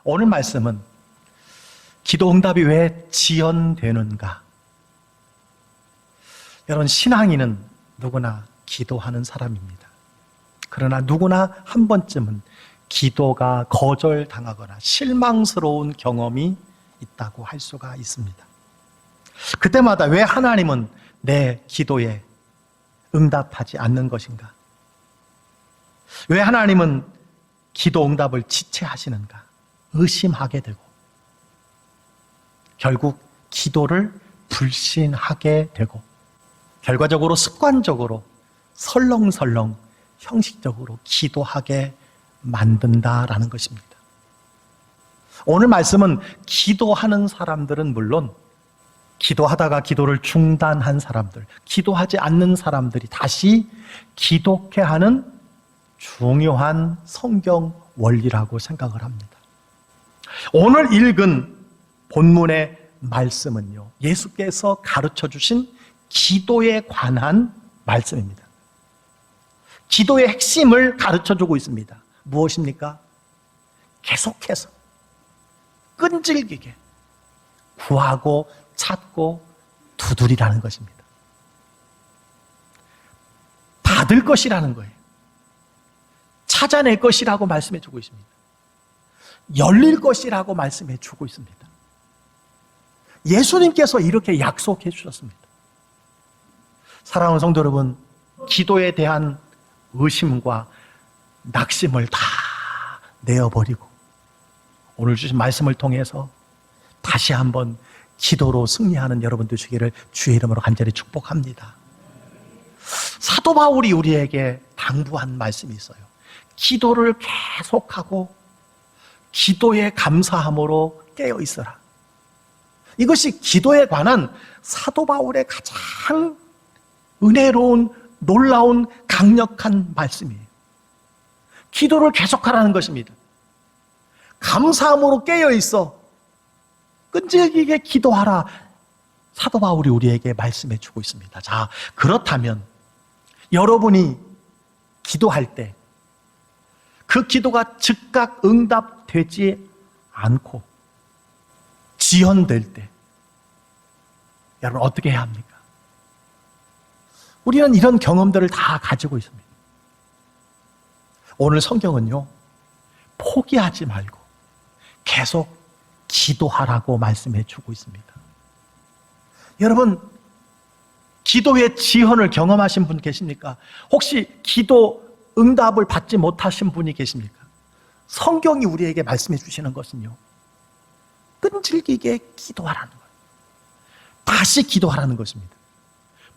오늘 말씀은 기도 응답이 왜 지연되는가? 여러분, 신앙인은 누구나 기도하는 사람입니다. 그러나 누구나 한 번쯤은 기도가 거절당하거나 실망스러운 경험이 있다고 할 수가 있습니다. 그때마다 왜 하나님은 내 기도에 응답하지 않는 것인가? 왜 하나님은 기도 응답을 지체하시는가? 의심하게 되고 결국 기도를 불신하게 되고 결과적으로 습관적으로 설렁설렁 형식적으로 기도하게 만든다라는 것입니다. 오늘 말씀은 기도하는 사람들은 물론 기도하다가 기도를 중단한 사람들, 기도하지 않는 사람들이 다시 기도케 하는 중요한 성경 원리라고 생각을 합니다. 오늘 읽은 본문의 말씀은요, 예수께서 가르쳐 주신 기도에 관한 말씀입니다. 기도의 핵심을 가르쳐 주고 있습니다. 무엇입니까? 계속해서 끈질기게 구하고 찾고 두드리라는 것입니다. 받을 것이라는 거예요. 찾아낼 것이라고 말씀해 주고 있습니다. 열릴 것이라고 말씀해 주고 있습니다. 예수님께서 이렇게 약속해 주셨습니다. 사랑하는 성도 여러분, 기도에 대한 의심과 낙심을 다 내어버리고 오늘 주신 말씀을 통해서 다시 한번 기도로 승리하는 여러분들 되시기를 주의 이름으로 간절히 축복합니다. 사도 바울이 우리에게 당부한 말씀이 있어요. 기도를 계속하고 기도에 감사함으로 깨어 있어라. 이것이 기도에 관한 사도 바울의 가장 은혜로운, 놀라운, 강력한 말씀이에요. 기도를 계속하라는 것입니다. 감사함으로 깨어 있어 끈질기게 기도하라. 사도 바울이 우리에게 말씀해 주고 있습니다. 자, 그렇다면 여러분이 기도할 때 그 기도가 즉각 응답되지 않고 지연될 때 여러분 어떻게 해야 합니까? 우리는 이런 경험들을 다 가지고 있습니다. 오늘 성경은요, 포기하지 말고 계속 기도하라고 말씀해 주고 있습니다. 여러분, 기도의 지연을 경험하신 분 계십니까? 혹시 기도 응답을 받지 못하신 분이 계십니까? 성경이 우리에게 말씀해 주시는 것은요, 끈질기게 기도하라는 거예요. 다시 기도하라는 것입니다.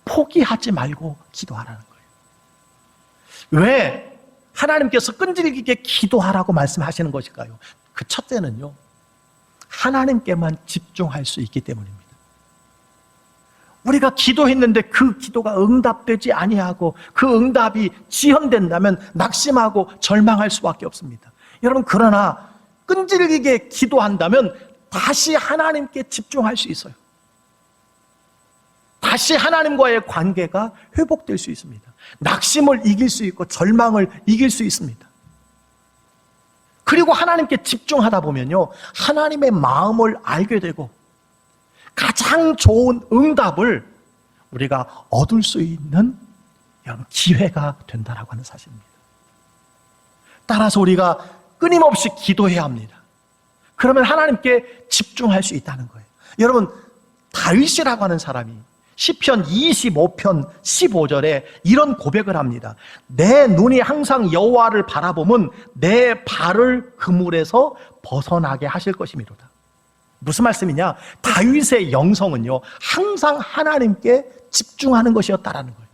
포기하지 말고 기도하라는 거예요. 왜 하나님께서 끈질기게 기도하라고 말씀하시는 것일까요? 그 첫째는요, 하나님께만 집중할 수 있기 때문입니다. 우리가 기도했는데 그 기도가 응답되지 아니하고 그 응답이 지연된다면 낙심하고 절망할 수밖에 없습니다. 여러분, 그러나 끈질기게 기도한다면 다시 하나님께 집중할 수 있어요. 다시 하나님과의 관계가 회복될 수 있습니다. 낙심을 이길 수 있고 절망을 이길 수 있습니다. 그리고 하나님께 집중하다 보면요, 하나님의 마음을 알게 되고 가장 좋은 응답을 우리가 얻을 수 있는 기회가 된다라고 하는 사실입니다. 따라서 우리가 끊임없이 기도해야 합니다. 그러면 하나님께 집중할 수 있다는 거예요. 여러분, 다윗이라고 하는 사람이 시편 25편 15절에 이런 고백을 합니다. 내 눈이 항상 여호와를 바라보면 내 발을 그물에서 벗어나게 하실 것이미로다. 무슨 말씀이냐? 다윗의 영성은요, 항상 하나님께 집중하는 것이었다라는 거예요.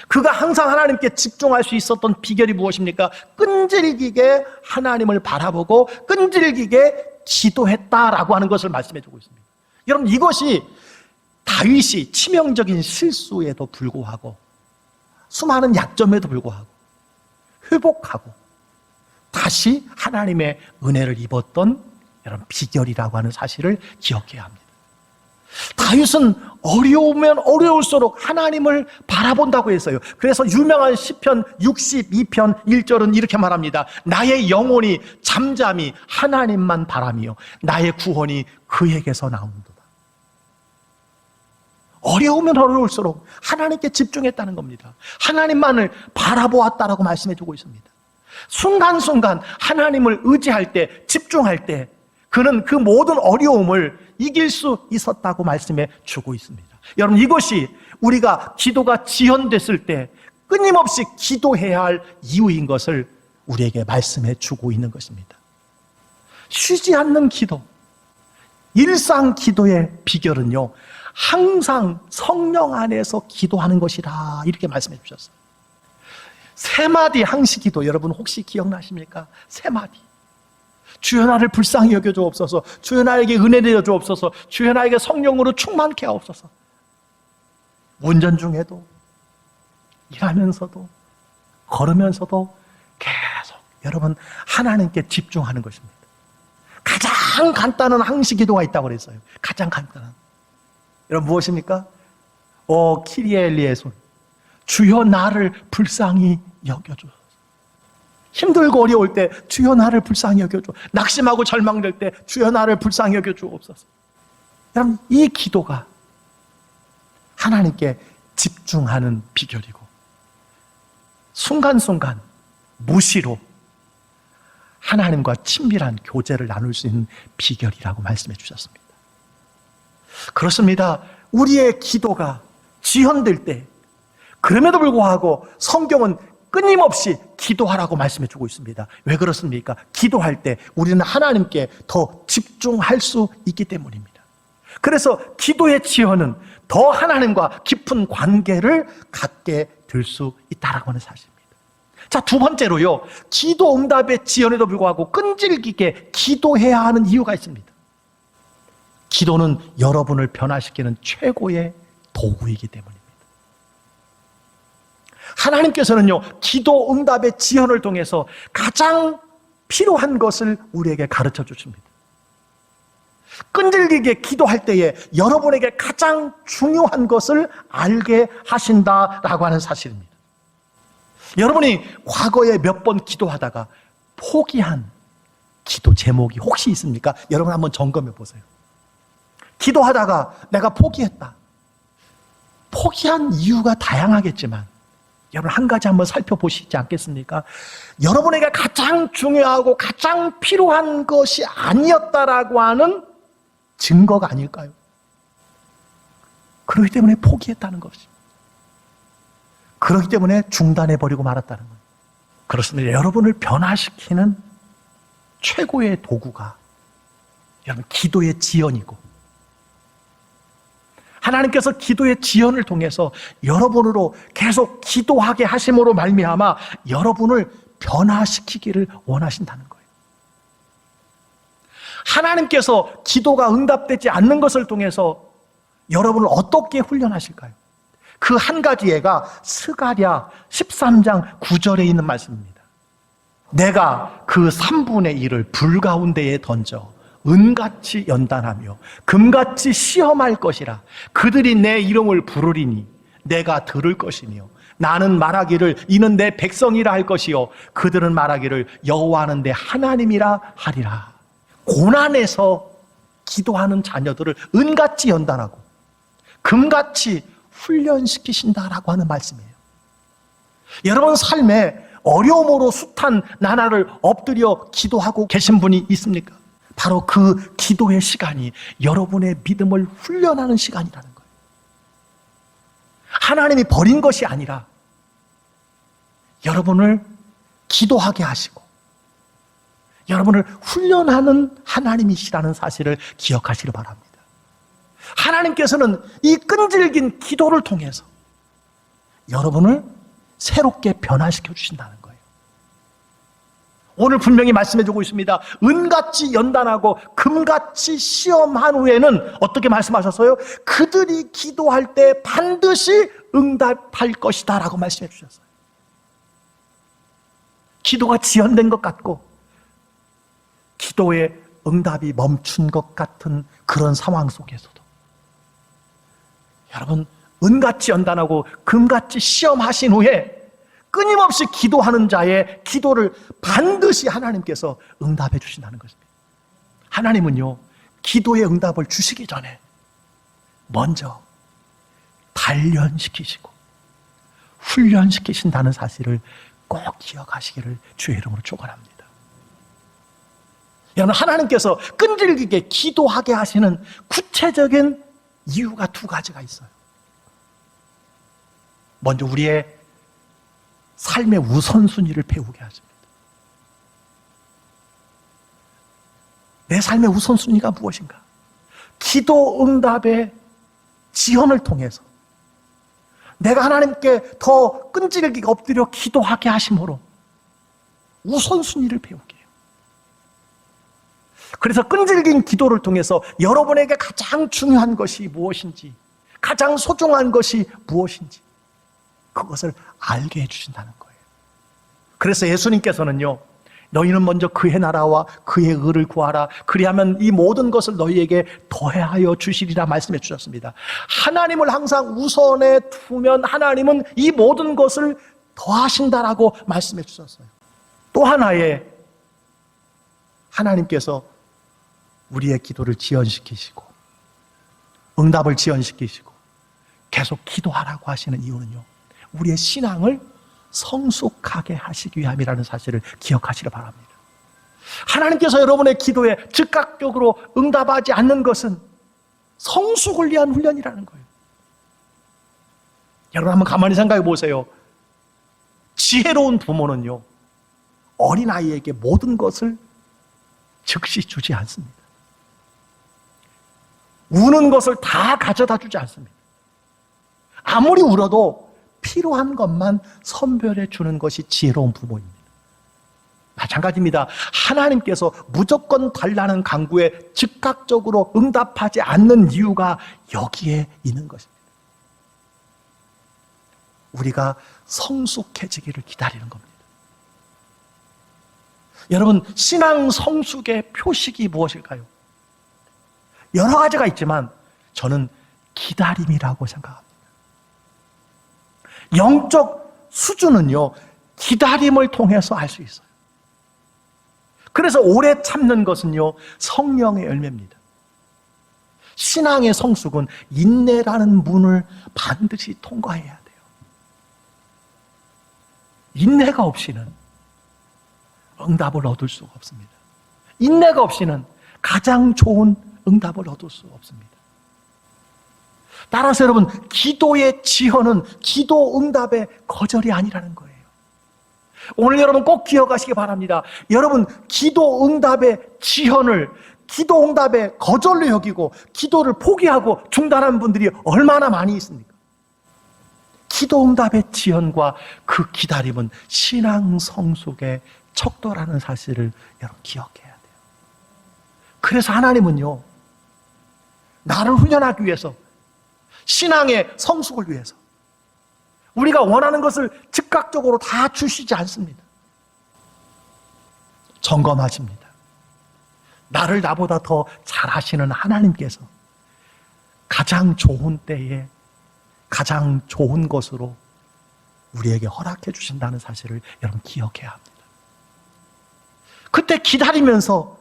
그가 항상 하나님께 집중할 수 있었던 비결이 무엇입니까? 끈질기게 하나님을 바라보고 끈질기게 기도했다라고 하는 것을 말씀해 주고 있습니다. 여러분, 이것이 다윗이 치명적인 실수에도 불구하고 수많은 약점에도 불구하고 회복하고 다시 하나님의 은혜를 입었던 여러분 비결이라고 하는 사실을 기억해야 합니다. 다윗은 어려우면 어려울수록 하나님을 바라본다고 했어요. 그래서 유명한 시편 62편 1절은 이렇게 말합니다. 나의 영혼이 잠잠히 하나님만 바라며 나의 구원이 그에게서 나온도다. 어려우면 어려울수록 하나님께 집중했다는 겁니다. 하나님만을 바라보았다라고 말씀해주고 있습니다. 순간순간 하나님을 의지할 때, 집중할 때 그는 그 모든 어려움을 이길 수 있었다고 말씀해 주고 있습니다. 여러분, 이것이 우리가 기도가 지연됐을 때 끊임없이 기도해야 할 이유인 것을 우리에게 말씀해 주고 있는 것입니다. 쉬지 않는 기도, 일상 기도의 비결은요, 항상 성령 안에서 기도하는 것이다, 이렇게 말씀해 주셨어요. 세 마디 항시기도 여러분 혹시 기억나십니까? 세 마디. 주여 나를 불쌍히 여겨 주옵소서. 주여 나에게 은혜 내려 주옵소서. 주여 나에게 성령으로 충만케 하옵소서. 운전 중에도, 일하면서도, 걸으면서도 계속 여러분 하나님께 집중하는 것입니다. 가장 간단한 항시기도가 있다고 그랬어요. 가장 간단한. 여러분 무엇입니까? 키리에 엘리에손. 주여 나를 불쌍히 여겨줘. 힘들고 어려울 때 주여 나를 불쌍히 여겨줘. 낙심하고 절망될 때 주여 나를 불쌍히 여겨주옵소서. 여러분, 이 기도가 하나님께 집중하는 비결이고 순간순간 무시로 하나님과 친밀한 교제를 나눌 수 있는 비결이라고 말씀해 주셨습니다. 그렇습니다. 우리의 기도가 지연될 때, 그럼에도 불구하고 성경은 끊임없이 기도하라고 말씀해 주고 있습니다. 왜 그렇습니까? 기도할 때 우리는 하나님께 더 집중할 수 있기 때문입니다. 그래서 기도의 지연은 더 하나님과 깊은 관계를 갖게 될 수 있다라고 하는 사실입니다. 자, 두 번째로요, 기도 응답의 지연에도 불구하고 끈질기게 기도해야 하는 이유가 있습니다. 기도는 여러분을 변화시키는 최고의 도구이기 때문입니다. 하나님께서는요, 기도 응답의 지연을 통해서 가장 필요한 것을 우리에게 가르쳐 주십니다. 끈질기게 기도할 때에 여러분에게 가장 중요한 것을 알게 하신다라고 하는 사실입니다. 여러분이 과거에 몇 번 기도하다가 포기한 기도 제목이 혹시 있습니까? 여러분 한번 점검해 보세요. 기도하다가 내가 포기했다. 포기한 이유가 다양하겠지만 여러분 한 가지 한번 살펴보시지 않겠습니까? 여러분에게 가장 중요하고 가장 필요한 것이 아니었다라고 하는 증거가 아닐까요? 그렇기 때문에 포기했다는 것이, 그렇기 때문에 중단해버리고 말았다는 거예요. 그렇습니다. 여러분을 변화시키는 최고의 도구가 여러분 기도의 지연이고, 하나님께서 기도의 지연을 통해서 여러분으로 계속 기도하게 하심으로 말미암아 여러분을 변화시키기를 원하신다는 거예요. 하나님께서 기도가 응답되지 않는 것을 통해서 여러분을 어떻게 훈련하실까요? 그 한 가지 예가 스가랴 13장 9절에 있는 말씀입니다. 내가 그 3분의 1을 불 가운데에 던져 은같이 연단하며 금같이 시험할 것이라. 그들이 내 이름을 부르리니 내가 들을 것이며 나는 말하기를 이는 내 백성이라 할 것이요 그들은 말하기를 여호와는 내 하나님이라 하리라. 고난에서 기도하는 자녀들을 은같이 연단하고 금같이 훈련시키신다라고 하는 말씀이에요. 여러분 삶에 어려움으로 숱한 나날을 엎드려 기도하고 계신 분이 있습니까? 바로 그 기도의 시간이 여러분의 믿음을 훈련하는 시간이라는 거예요. 하나님이 버린 것이 아니라 여러분을 기도하게 하시고 여러분을 훈련하는 하나님이시라는 사실을 기억하시기 바랍니다. 하나님께서는 이 끈질긴 기도를 통해서 여러분을 새롭게 변화시켜 주신다는 거예요. 오늘 분명히 말씀해주고 있습니다. 은같이 연단하고 금같이 시험한 후에는 어떻게 말씀하셨어요? 그들이 기도할 때 반드시 응답할 것이다 라고 말씀해 주셨어요. 기도가 지연된 것 같고 기도의 응답이 멈춘 것 같은 그런 상황 속에서도 여러분, 은같이 연단하고 금같이 시험하신 후에 끊임없이 기도하는 자의 기도를 반드시 하나님께서 응답해 주신다는 것입니다. 하나님은요, 기도의 응답을 주시기 전에 먼저 단련시키시고 훈련시키신다는 사실을 꼭 기억하시기를 주의 이름으로 축원합니다. 여러분, 하나님께서 끈질기게 기도하게 하시는 구체적인 이유가 두 가지가 있어요. 먼저 우리의 삶의 우선순위를 배우게 하십니다. 내 삶의 우선순위가 무엇인가? 기도 응답의 지연을 통해서 내가 하나님께 더 끈질기게 엎드려 기도하게 하심으로 우선순위를 배우게 해요. 그래서 끈질긴 기도를 통해서 여러분에게 가장 중요한 것이 무엇인지, 가장 소중한 것이 무엇인지 그것을 알게 해주신다는 거예요. 그래서 예수님께서는요, 너희는 먼저 그의 나라와 그의 의를 구하라. 그리하면 이 모든 것을 너희에게 더하여 주시리라 말씀해 주셨습니다. 하나님을 항상 우선에 두면 하나님은 이 모든 것을 더하신다라고 말씀해 주셨어요. 또 하나의 하나님께서 우리의 기도를 지연시키시고 응답을 지연시키시고 계속 기도하라고 하시는 이유는요, 우리의 신앙을 성숙하게 하시기 위함이라는 사실을 기억하시기 바랍니다. 하나님께서 여러분의 기도에 즉각적으로 응답하지 않는 것은 성숙을 위한 훈련이라는 거예요. 여러분 한번 가만히 생각해 보세요. 지혜로운 부모는요, 어린아이에게 모든 것을 즉시 주지 않습니다. 우는 것을 다 가져다 주지 않습니다. 아무리 울어도 필요한 것만 선별해 주는 것이 지혜로운 부모입니다. 마찬가지입니다. 하나님께서 무조건 달라는 간구에 즉각적으로 응답하지 않는 이유가 여기에 있는 것입니다. 우리가 성숙해지기를 기다리는 겁니다. 여러분, 신앙 성숙의 표식이 무엇일까요? 여러 가지가 있지만 저는 기다림이라고 생각합니다. 영적 수준은요, 기다림을 통해서 알 수 있어요. 그래서 오래 참는 것은요, 성령의 열매입니다. 신앙의 성숙은 인내라는 문을 반드시 통과해야 돼요. 인내가 없이는 응답을 얻을 수가 없습니다. 인내가 없이는 가장 좋은 응답을 얻을 수 없습니다. 따라서 여러분, 기도의 지연은 기도 응답의 거절이 아니라는 거예요. 오늘 여러분 꼭 기억하시기 바랍니다. 여러분, 기도 응답의 지연을 기도 응답의 거절로 여기고 기도를 포기하고 중단한 분들이 얼마나 많이 있습니까? 기도 응답의 지연과 그 기다림은 신앙 성숙의 척도라는 사실을 여러분 기억해야 돼요. 그래서 하나님은요, 나를 훈련하기 위해서, 신앙의 성숙을 위해서 우리가 원하는 것을 즉각적으로 다 주시지 않습니다. 점검하십니다. 나를 나보다 더 잘하시는 하나님께서 가장 좋은 때에 가장 좋은 것으로 우리에게 허락해 주신다는 사실을 여러분 기억해야 합니다. 그때 기다리면서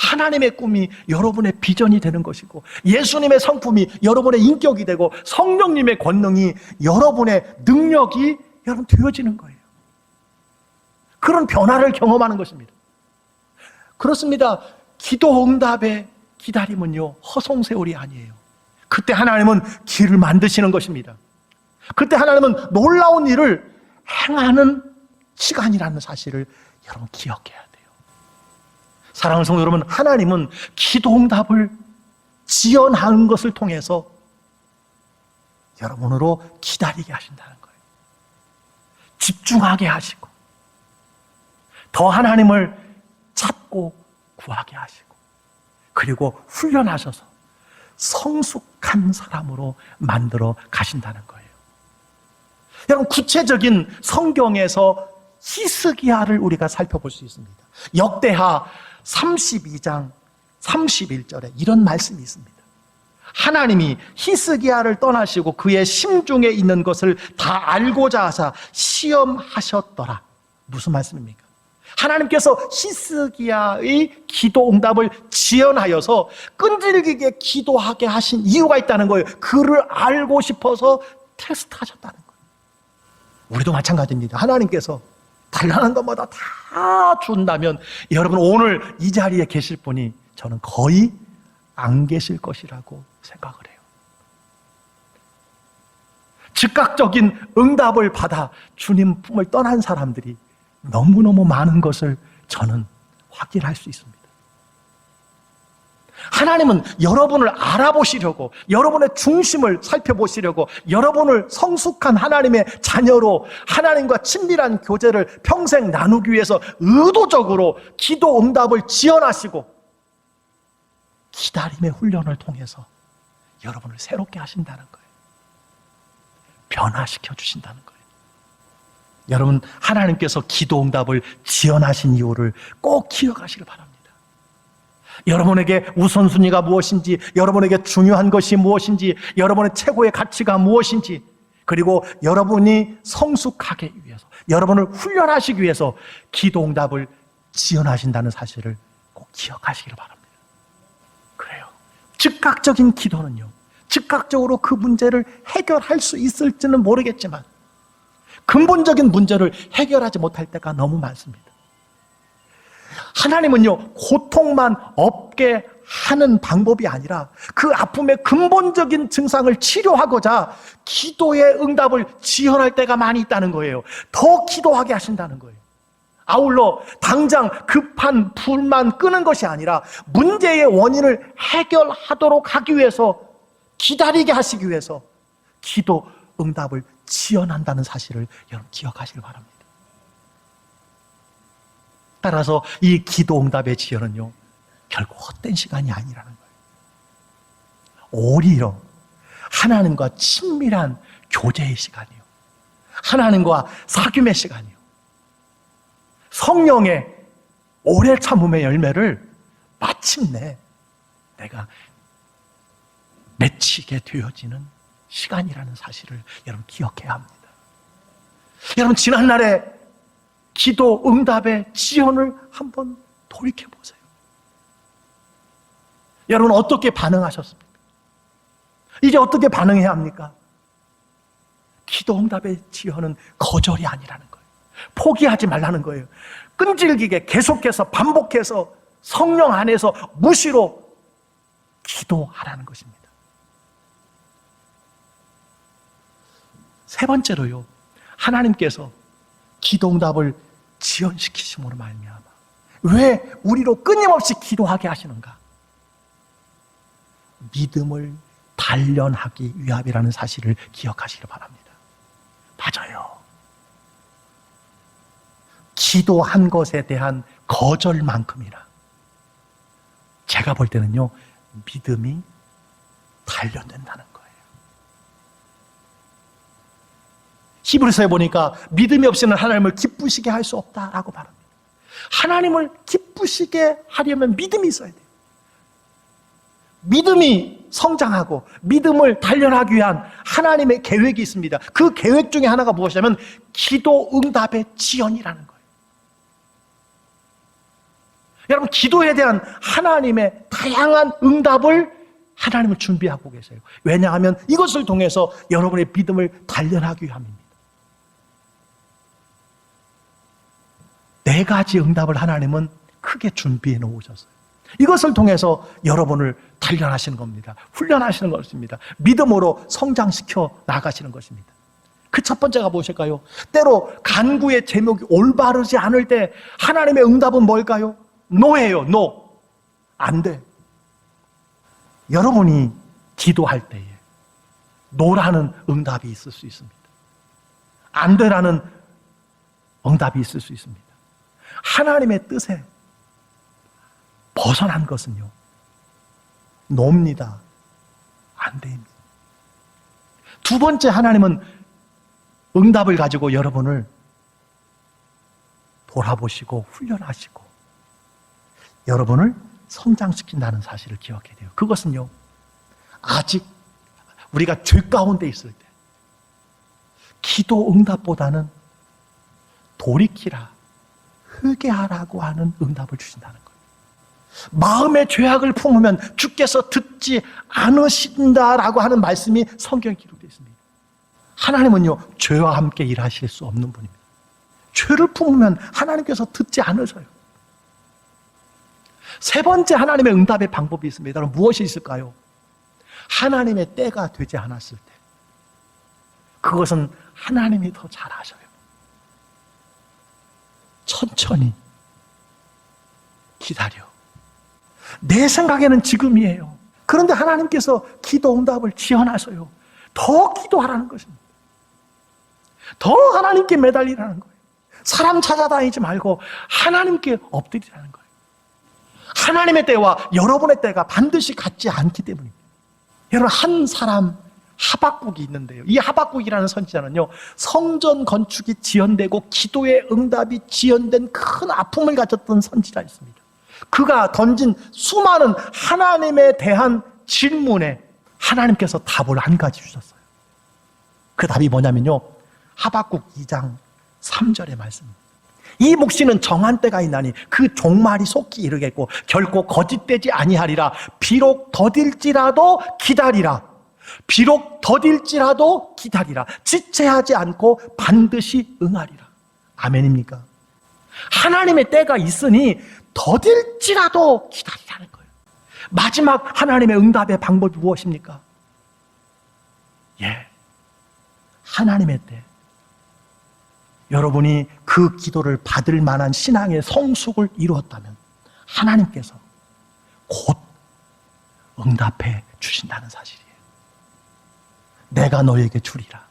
하나님의 꿈이 여러분의 비전이 되는 것이고, 예수님의 성품이 여러분의 인격이 되고, 성령님의 권능이 여러분의 능력이 여러분 되어지는 거예요. 그런 변화를 경험하는 것입니다. 그렇습니다. 기도 응답의 기다림은요, 허송세월이 아니에요. 그때 하나님은 길을 만드시는 것입니다. 그때 하나님은 놀라운 일을 행하는 시간이라는 사실을 여러분 기억해야 돼요. 사랑하는 성도 여러분, 하나님은 기도 응답을 지연하는 것을 통해서 여러분으로 기다리게 하신다는 거예요. 집중하게 하시고 더 하나님을 찾고 구하게 하시고, 그리고 훈련하셔서 성숙한 사람으로 만들어 가신다는 거예요. 여러분, 구체적인 성경에서 히스기야를 우리가 살펴볼 수 있습니다. 역대하 32장 31절에 이런 말씀이 있습니다. 하나님이 히스기야를 떠나시고 그의 심중에 있는 것을 다 알고자 하사 시험하셨더라. 무슨 말씀입니까? 하나님께서 히스기야의 기도 응답을 지연하여서 끈질기게 기도하게 하신 이유가 있다는 거예요. 그를 알고 싶어서 테스트하셨다는 거예요. 우리도 마찬가지입니다. 하나님께서 달라는 것마다 다 준다면 여러분 오늘 이 자리에 계실 분이 저는 거의 안 계실 것이라고 생각을 해요. 즉각적인 응답을 받아 주님 품을 떠난 사람들이 너무너무 많은 것을 저는 확인할 수 있습니다. 하나님은 여러분을 알아보시려고, 여러분의 중심을 살펴보시려고, 여러분을 성숙한 하나님의 자녀로 하나님과 친밀한 교제를 평생 나누기 위해서 의도적으로 기도 응답을 지연하시고 기다림의 훈련을 통해서 여러분을 새롭게 하신다는 거예요. 변화시켜 주신다는 거예요. 여러분, 하나님께서 기도 응답을 지연하신 이유를 꼭 기억하시길 바랍니다. 여러분에게 우선순위가 무엇인지, 여러분에게 중요한 것이 무엇인지, 여러분의 최고의 가치가 무엇인지, 그리고 여러분이 성숙하게 위해서, 여러분을 훈련하시기 위해서 기도 응답을 지연하신다는 사실을 꼭 기억하시길 바랍니다. 그래요. 즉각적인 기도는요, 즉각적으로 그 문제를 해결할 수 있을지는 모르겠지만 근본적인 문제를 해결하지 못할 때가 너무 많습니다. 하나님은요, 고통만 없게 하는 방법이 아니라 그 아픔의 근본적인 증상을 치료하고자 기도의 응답을 지연할 때가 많이 있다는 거예요. 더 기도하게 하신다는 거예요. 아울러 당장 급한 불만 끄는 것이 아니라 문제의 원인을 해결하도록 하기 위해서, 기다리게 하시기 위해서 기도 응답을 지연한다는 사실을 여러분 기억하시길 바랍니다. 따라서 이 기도 응답의 지연은요, 결코 헛된 시간이 아니라는 거예요. 오히려 하나님과 친밀한 교제의 시간이요, 하나님과 사귐의 시간이요, 성령의 오래 참음의 열매를 마침내 내가 맺히게 되어지는 시간이라는 사실을 여러분 기억해야 합니다. 여러분, 지난날의 기도 응답의 지연을 한번 돌이켜보세요. 여러분 어떻게 반응하셨습니까? 이제 어떻게 반응해야 합니까? 기도 응답의 지연은 거절이 아니라는 거예요. 포기하지 말라는 거예요. 끈질기게 계속해서 반복해서 성령 안에서 무시로 기도하라는 것입니다. 세 번째로요, 하나님께서 기도 응답을 지연시키심으로 말미암아 왜 우리로 끊임없이 기도하게 하시는가? 믿음을 단련하기 위함이라는 사실을 기억하시기 바랍니다. 맞아요. 기도한 것에 대한 거절만큼이나 제가 볼 때는요, 믿음이 단련된다는 거예요. 히브리서에 보니까 믿음이 없이는 하나님을 기쁘시게 할 수 없다라고 말합니다. 하나님을 기쁘시게 하려면 믿음이 있어야 돼요. 믿음이 성장하고 믿음을 단련하기 위한 하나님의 계획이 있습니다. 그 계획 중에 하나가 무엇이냐면 기도 응답의 지연이라는 거예요. 여러분, 기도에 대한 하나님의 다양한 응답을 하나님을 준비하고 계세요. 왜냐하면 이것을 통해서 여러분의 믿음을 단련하기 위함입니다. 네 가지 응답을 하나님은 크게 준비해 놓으셨어요. 이것을 통해서 여러분을 단련하시는 겁니다. 훈련하시는 것입니다. 믿음으로 성장시켜 나가시는 것입니다. 그 첫 번째가 무엇일까요? 때로 간구의 제목이 올바르지 않을 때 하나님의 응답은 뭘까요? 노예요. 노. 안 돼. 여러분이 기도할 때에 노라는 응답이 있을 수 있습니다. 안 되라는 응답이 있을 수 있습니다. 하나님의 뜻에 벗어난 것은요, 노입니다. 안 됩니다. 두 번째, 하나님은 응답을 가지고 여러분을 돌아보시고 훈련하시고 여러분을 성장시킨다는 사실을 기억해야 돼요. 그것은요, 아직 우리가 죄 가운데 있을 때 기도 응답보다는 돌이키라, 회개하라고 하는 응답을 주신다는 거예요. 마음의 죄악을 품으면 주께서 듣지 않으신다라고 하는 말씀이 성경에 기록되어 있습니다. 하나님은요, 죄와 함께 일하실 수 없는 분입니다. 죄를 품으면 하나님께서 듣지 않으셔요. 세 번째 하나님의 응답의 방법이 있습니다. 그럼 무엇이 있을까요? 하나님의 때가 되지 않았을 때, 그것은 하나님이 더 잘 아셔요. 천천히 기다려. 내 생각에는 지금이에요. 그런데 하나님께서 기도 응답을 지연하셔요. 더 기도하라는 것입니다. 더 하나님께 매달리라는 거예요. 사람 찾아다니지 말고 하나님께 엎드리라는 거예요. 하나님의 때와 여러분의 때가 반드시 같지 않기 때문입니다. 여러분, 한 사람 하박국이 있는데요. 이 하박국이라는 선지자는요, 성전 건축이 지연되고 기도의 응답이 지연된 큰 아픔을 가졌던 선지자였습니다. 그가 던진 수많은 하나님에 대한 질문에 하나님께서 답을 한 가지 주셨어요. 그 답이 뭐냐면요, 하박국 2장 3절의 말씀입니다. 이 묵시는 정한 때가 있나니 그 종말이 속히 이르겠고 결코 거짓되지 아니하리라. 비록 더딜지라도 기다리라. 비록 더딜지라도 기다리라. 지체하지 않고 반드시 응하리라. 아멘입니까? 하나님의 때가 있으니 더딜지라도 기다리라는 거예요. 마지막 하나님의 응답의 방법이 무엇입니까? 하나님의 때, 여러분이 그 기도를 받을 만한 신앙의 성숙을 이루었다면 하나님께서 곧 응답해 주신다는 사실이에요. 내가 너에게 주리라.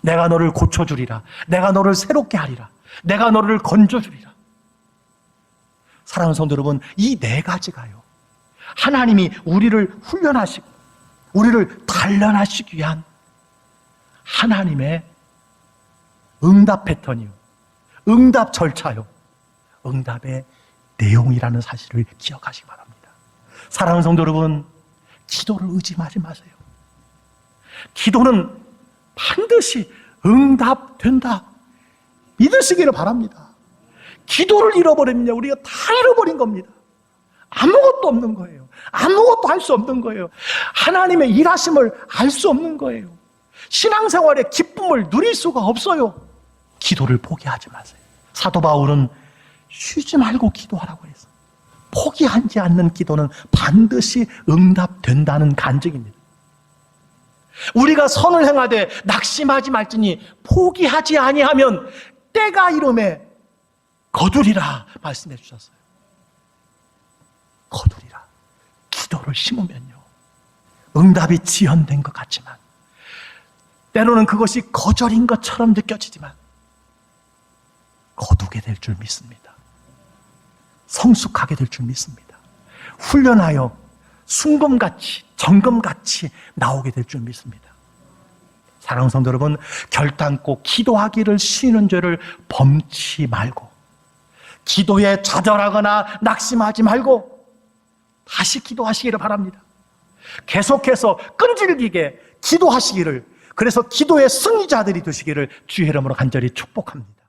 내가 너를 고쳐주리라. 내가 너를 새롭게 하리라. 내가 너를 건져주리라. 사랑하는 성도 여러분, 이 네 가지가요, 하나님이 우리를 훈련하시고 우리를 단련하시기 위한 하나님의 응답 패턴이요, 응답 절차요, 응답의 내용이라는 사실을 기억하시기 바랍니다. 사랑하는 성도 여러분, 기도를 의심하지 마세요. 기도는 반드시 응답된다 믿으시기를 바랍니다. 기도를 잃어버리면 우리가 다 잃어버린 겁니다. 아무것도 없는 거예요. 아무것도 할 수 없는 거예요. 하나님의 일하심을 알 수 없는 거예요. 신앙생활의 기쁨을 누릴 수가 없어요. 기도를 포기하지 마세요. 사도 바울은 쉬지 말고 기도하라고 했어요. 포기하지 않는 기도는 반드시 응답된다는 간증입니다. 우리가 선을 행하되 낙심하지 말지니 포기하지 아니하면 때가 이름에 거두리라 말씀해 주셨어요. 거두리라. 기도를 심으면요, 응답이 지연된 것 같지만, 때로는 그것이 거절인 것처럼 느껴지지만 거두게 될 줄 믿습니다. 성숙하게 될 줄 믿습니다. 훈련하여 순금같이 정금같이 나오게 될 줄 믿습니다. 사랑하는 성도 여러분, 결단코 기도하기를 쉬는 죄를 범치 말고, 기도에 좌절하거나 낙심하지 말고 다시 기도하시기를 바랍니다. 계속해서 끈질기게 기도하시기를, 그래서 기도의 승리자들이 되시기를 주의 이름으로 간절히 축복합니다.